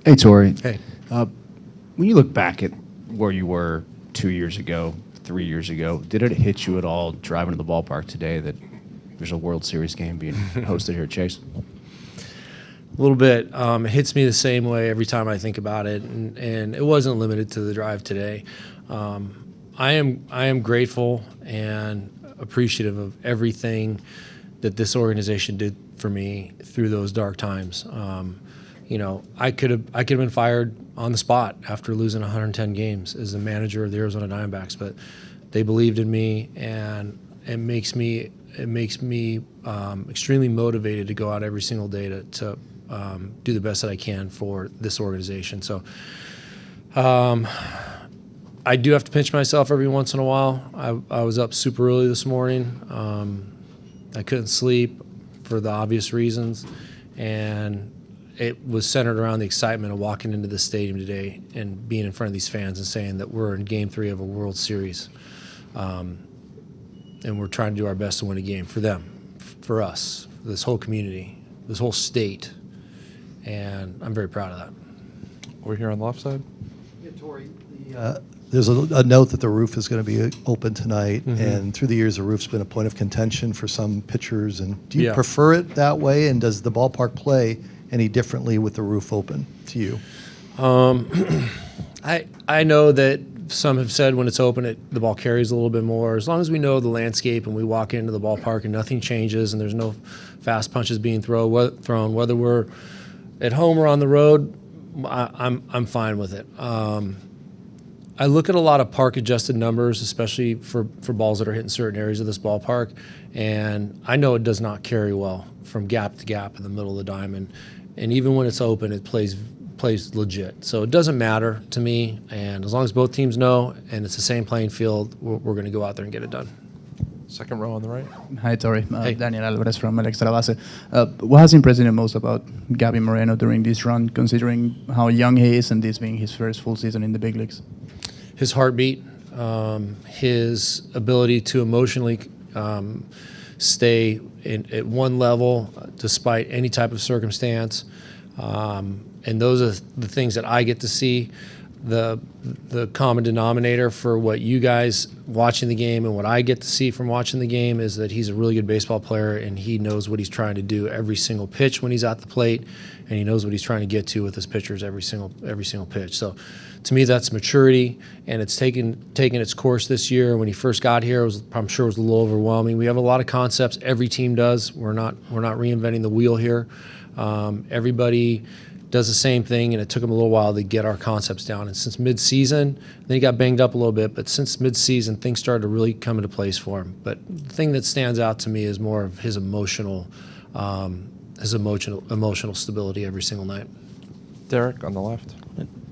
Hey, Torey. Hey. When you look back at where you were 2 years ago, 3 years ago, did it hit you at all driving to the ballpark today that there's a World Series game being hosted here at Chase? A little bit. It hits me the same way every time I think about it, and it wasn't limited to the drive today. I am grateful and appreciative of everything that this organization did for me through those dark times. I could have been fired on the spot after losing 110 games as the manager of the Arizona Diamondbacks, but they believed in me, and it makes me extremely motivated to go out every single day to do the best that I can for this organization. So I do have to pinch myself every once in a while. I was up super early this morning. I couldn't sleep for the obvious reasons, and it was centered around the excitement of walking into the stadium today and being in front of these fans and saying that we're in Game 3 of a World Series, and we're trying to do our best to win a game for them, for us, for this whole community, this whole state, and I'm very proud of that. We're here on the left side. Yeah, Torey, there's a note that the roof is going to be open tonight, and through the years, the roof's been a point of contention for some pitchers. And do you prefer it that way? And does the ballpark play any differently with the roof open to you? I know that some have said when it's open, the ball carries a little bit more. As long as we know the landscape and we walk into the ballpark and nothing changes and there's no fast punches being thrown, whether we're at home or on the road, I'm fine with it. I look at a lot of park-adjusted numbers, especially for balls that are hitting certain areas of this ballpark, and I know it does not carry well from gap to gap in the middle of the diamond. And even when it's open, it plays legit. So it doesn't matter to me, and as long as both teams know and it's the same playing field, we're going to go out there and get it done. Second row on the right. Hi, Torey. Hey. Daniel Alvarez from El Extra Base. What has impressed you most about Gabriel Moreno during this run, considering how young he is and this being his first full season in the big leagues? His heartbeat, his ability to emotionally stay at one level despite any type of circumstance, and those are the things that I get to see. The common denominator for what you guys watching the game and what I get to see from watching the game is that he's a really good baseball player, and he knows what he's trying to do every single pitch when he's at the plate, and he knows what he's trying to get to with his pitchers every single pitch. So to me, that's maturity, and it's taken its course this year. When he first got here, I'm sure it was a little overwhelming. We have a lot of concepts. Every team does. We're not reinventing the wheel here. Everybody does the same thing, and it took him a little while to get our concepts down. And since mid-season, then he got banged up a little bit, but since mid-season, things started to really come into place for him. But the thing that stands out to me is more of his emotional stability every single night. Derek on the left.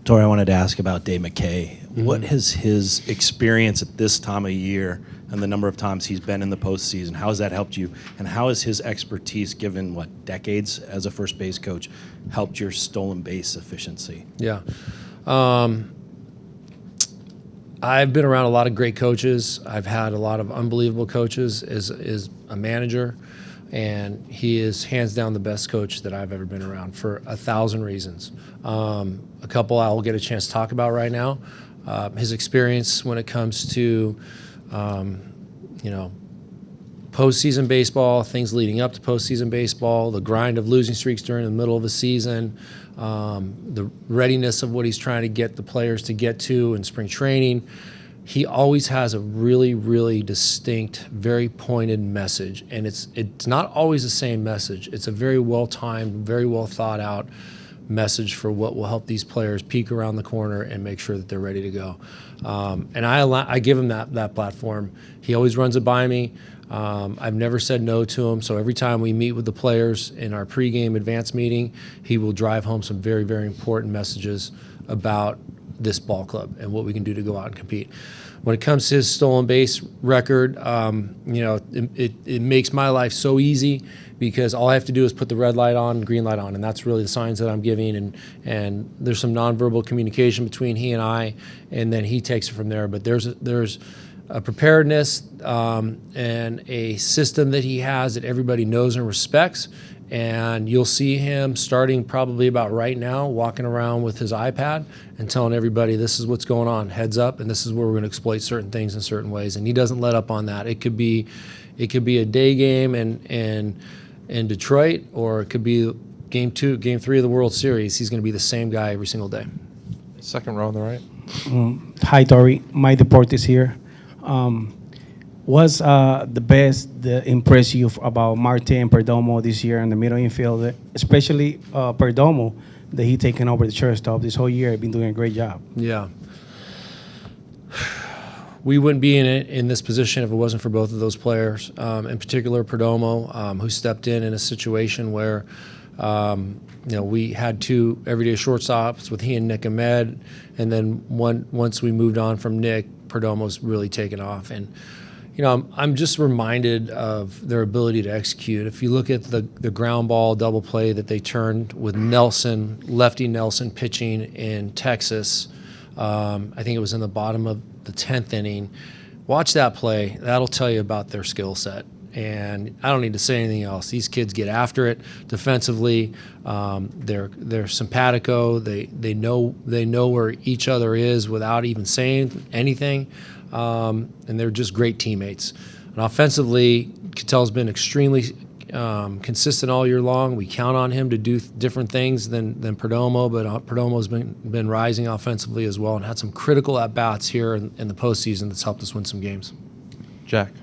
Torey, I wanted to ask about Dave McKay. What has his experience at this time of year and the number of times he's been in the postseason, how has that helped you? And how has his expertise, given, decades as a first base coach, helped your stolen base efficiency? Yeah. I've been around a lot of great coaches. I've had a lot of unbelievable coaches as a manager, and he is hands down the best coach that I've ever been around for 1,000 reasons. A couple I'll get a chance to talk about right now. His experience when it comes to postseason baseball, things leading up to postseason baseball, the grind of losing streaks during the middle of the season, the readiness of what he's trying to get the players to get to in spring training. He always has a really, really distinct, very pointed message, and it's not always the same message. It's a very well-timed, very well-thought-out message for what will help these players peek around the corner and make sure that they're ready to go. And I give him that platform. He always runs it by me. I've never said no to him, so every time we meet with the players in our pregame advance meeting, he will drive home some very, very important messages about this ball club and what we can do to go out and compete. When it comes to his stolen base record, it makes my life so easy because all I have to do is put the red light on, green light on, and that's really the signs that I'm giving. And there's some nonverbal communication between he and I, and then he takes it from there. But there's a preparedness and a system that he has that everybody knows and respects, And you'll see him starting probably about right now, walking around with his iPad and telling everybody this is what's going on, heads up, and this is where we're going to exploit certain things in certain ways. And he doesn't let up on that. It could be a day game in Detroit, or it could be game 2, game 3 of the World Series. He's going to be the same guy every single day. Second row on the right. Hi, Torey. My Deportes here. What's the impress you about Marte and Perdomo this year in the middle infield, especially Perdomo, that he taken over the shortstop this whole year, been doing a great job. Yeah. We wouldn't be in this position if it wasn't for both of those players, in particular Perdomo, who stepped in a situation where we had 2 everyday shortstops with he and Nick Ahmed, and then once we moved on from Nick, Perdomo's really taken off. And I'm just reminded of their ability to execute. If you look at the ground ball double play that they turned with lefty Nelson pitching in Texas, I think it was in the bottom of the 10th inning. Watch that play. That'll tell you about their skill set. And I don't need to say anything else. These kids get after it defensively. They're simpatico. They know where each other is without even saying anything. And they're just great teammates. And offensively, Ketel's been extremely consistent all year long. We count on him to do different things than Perdomo, but Perdomo's been rising offensively as well and had some critical at-bats here in the postseason that's helped us win some games. Jack.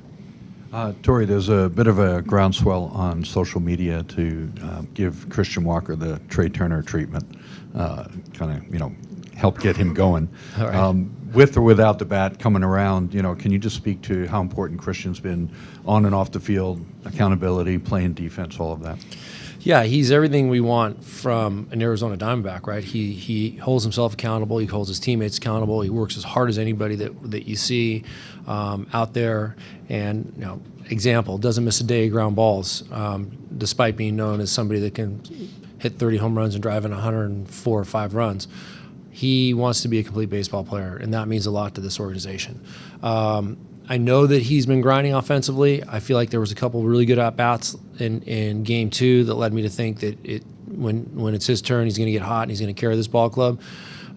Torey, there's a bit of a groundswell on social media to give Christian Walker the Trey Turner treatment, help get him going. All right. With or without the bat coming around, can you just speak to how important Christian's been on and off the field, accountability, playing defense, all of that? Yeah, he's everything we want from an Arizona Diamondback, right? He holds himself accountable. He holds his teammates accountable. He works as hard as anybody that you see out there. And, example, doesn't miss a day of ground balls, despite being known as somebody that can hit 30 home runs and drive in 104 or 5 runs. He wants to be a complete baseball player, and that means a lot to this organization. I know that he's been grinding offensively. I feel like there was a couple really good at-bats in Game 2 that led me to think that when it's his turn, he's going to get hot and he's going to carry this ball club.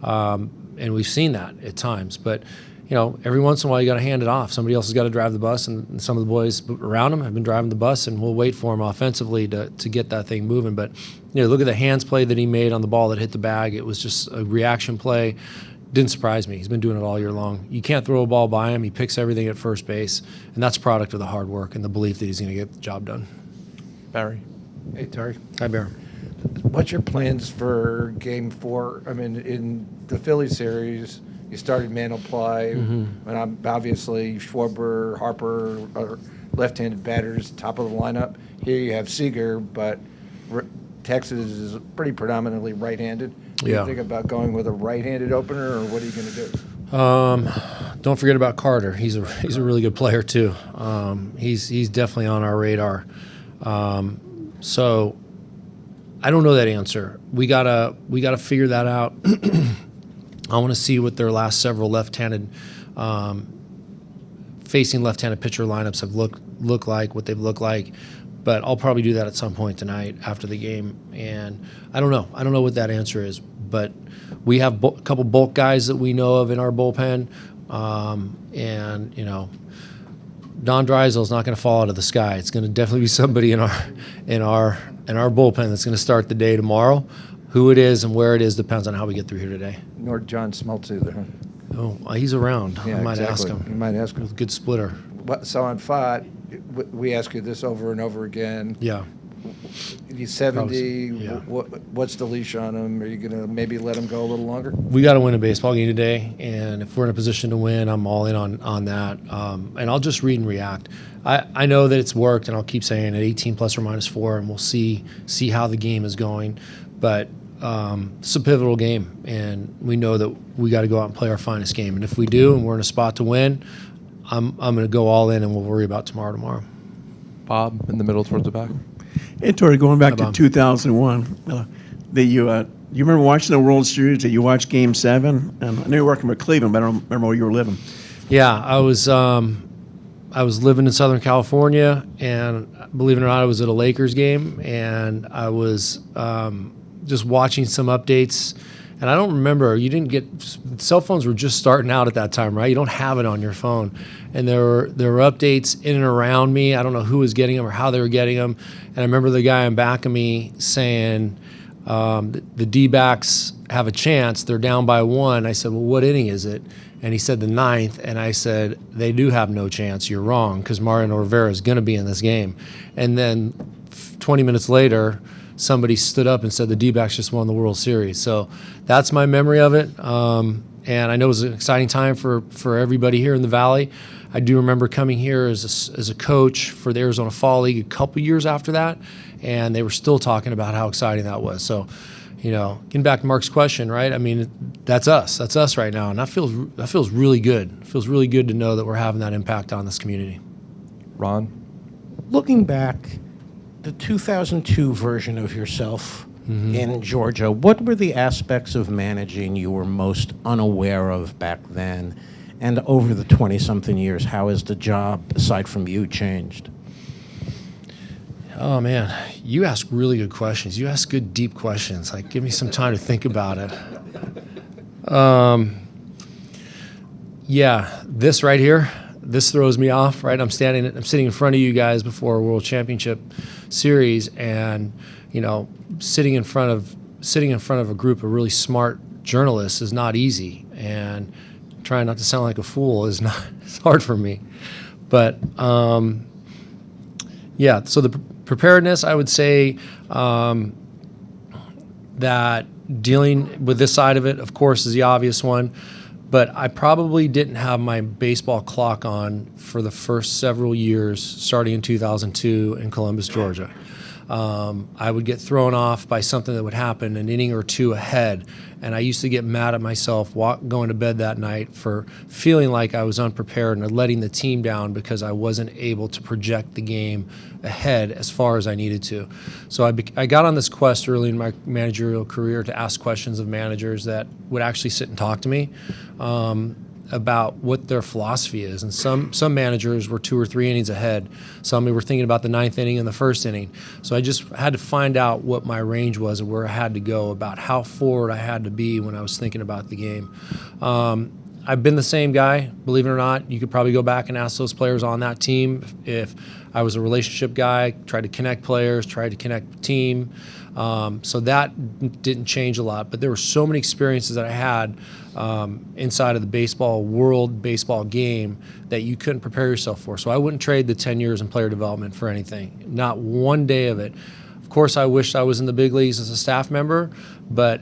And we've seen that at times. But, every once in a while you got to hand it off. Somebody else has got to drive the bus, and some of the boys around him have been driving the bus, and we'll wait for him offensively to get that thing moving. But, look at the hands play that he made on the ball that hit the bag. It was just a reaction play. Didn't surprise me. He's been doing it all year long. You can't throw a ball by him. He picks everything at first base, and that's a product of the hard work and the belief that he's going to get the job done. Barry. Hey, Torey. Hi, Bear. What's your plans for Game 4? I mean, in the Philly series, you started Mantle Ply, and obviously Schwarber, Harper are left-handed batters, top of the lineup. Here you have Seager, but Texas is pretty predominantly right-handed. Do you think about going with a right-handed opener, or what are you going to do? Don't forget about Carter. He's a really good player too. He's definitely on our radar. So I don't know that answer. We gotta figure that out. I want to see what their last several left-handed facing left-handed pitcher lineups have look like, what they've looked like. But I'll probably do that at some point tonight after the game. And I don't know. I don't know what that answer is. But we have a couple bulk guys that we know of in our bullpen. And, Don Dreisel's not going to fall out of the sky. It's going to definitely be somebody in our bullpen that's going to start the day tomorrow. Who it is and where it is depends on how we get through here today. Nor John Smoltz either, huh? Oh, he's around. Yeah, I might ask him. You might ask him. Good splitter. So on FOT, we ask you this over and over again. Yeah. He's 70. Yeah. What's the leash on him? Are you going to maybe let him go a little longer? We got to win a baseball game today, and if we're in a position to win, I'm all in on that. And I'll just read and react. I know that it's worked, and I'll keep saying it, 18 plus or minus 4, and we'll see how the game is going. But it's a pivotal game, and we know that we got to go out and play our finest game. And if we do, and we're in a spot to win, I'm going to go all in, and we'll worry about tomorrow. Bob in the middle towards the back. Hey, Torey, going back to Bob. 2001, you remember watching the World Series? Did you watch Game 7? I know you're working with Cleveland, but I don't remember where you were living. Yeah, I was I was living in Southern California, and believe it or not, I was at a Lakers game, and I was just watching some updates. And I don't remember, you didn't get, cell phones were just starting out at that time, right? You don't have it on your phone. And there were updates in and around me. I don't know who was getting them or how they were getting them. And I remember the guy in back of me saying, the D-backs have a chance. They're down by 1. I said, well, what inning is it? And he said the 9th. And I said, they do have no chance. You're wrong, because Mariano Rivera is going to be in this game. And then 20 minutes later, somebody stood up and said the D-backs just won the World Series. So that's my memory of it. And I know it was an exciting time for everybody here in the Valley. I do remember coming here as a coach for the Arizona Fall League a couple years after that, and they were still talking about how exciting that was. So, getting back to Mark's question, right? I mean, that's us. That's us right now, and that feels really good. It feels really good to know that we're having that impact on this community. Ron? Looking back, the 2002 version of yourself in Georgia, what were the aspects of managing you were most unaware of back then? And over the 20-something years, how has the job, aside from you, changed? Oh, man, you ask really good questions. You ask good, deep questions. Like, give me some time to think about it. Yeah, this right here, this throws me off, right? I'm sitting in front of you guys before a World Championship Series, and sitting in front of a group of really smart journalists is not easy, and trying not to sound like a fool it's hard for me. But yeah, so the preparedness, I would say that dealing with this side of it, of course, is the obvious one. But I probably didn't have my baseball clock on for the first several years, starting in 2002 in Columbus, Georgia. I would get thrown off by something that would happen an inning or two ahead, and I used to get mad at myself going to bed that night for feeling like I was unprepared and letting the team down because I wasn't able to project the game ahead as far as I needed to. So I got on this quest early in my managerial career to ask questions of managers that would actually sit and talk to me about what their philosophy is. And some managers were 2 or 3 innings ahead. Some were thinking about the 9th inning and the 1st inning. So I just had to find out what my range was and where I had to go, about how forward I had to be when I was thinking about the game. I've been the same guy, believe it or not. You could probably go back and ask those players on that team if I was a relationship guy, tried to connect players, tried to connect the team. So that didn't change a lot. But there were so many experiences that I had inside of the baseball world, baseball game, that you couldn't prepare yourself for. So I wouldn't trade the 10 years in player development for anything, not one day of it. Of course, I wished I was in the big leagues as a staff member, but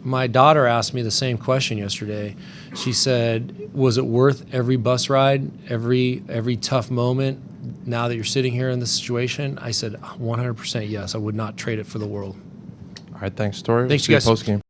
my daughter asked me the same question yesterday. She said, was it worth every bus ride, every tough moment, now that you're sitting here in this situation? I said 100% yes. I would not trade it for the world. All right, thanks, Torey. Thanks, We'll you see guys. Post-game.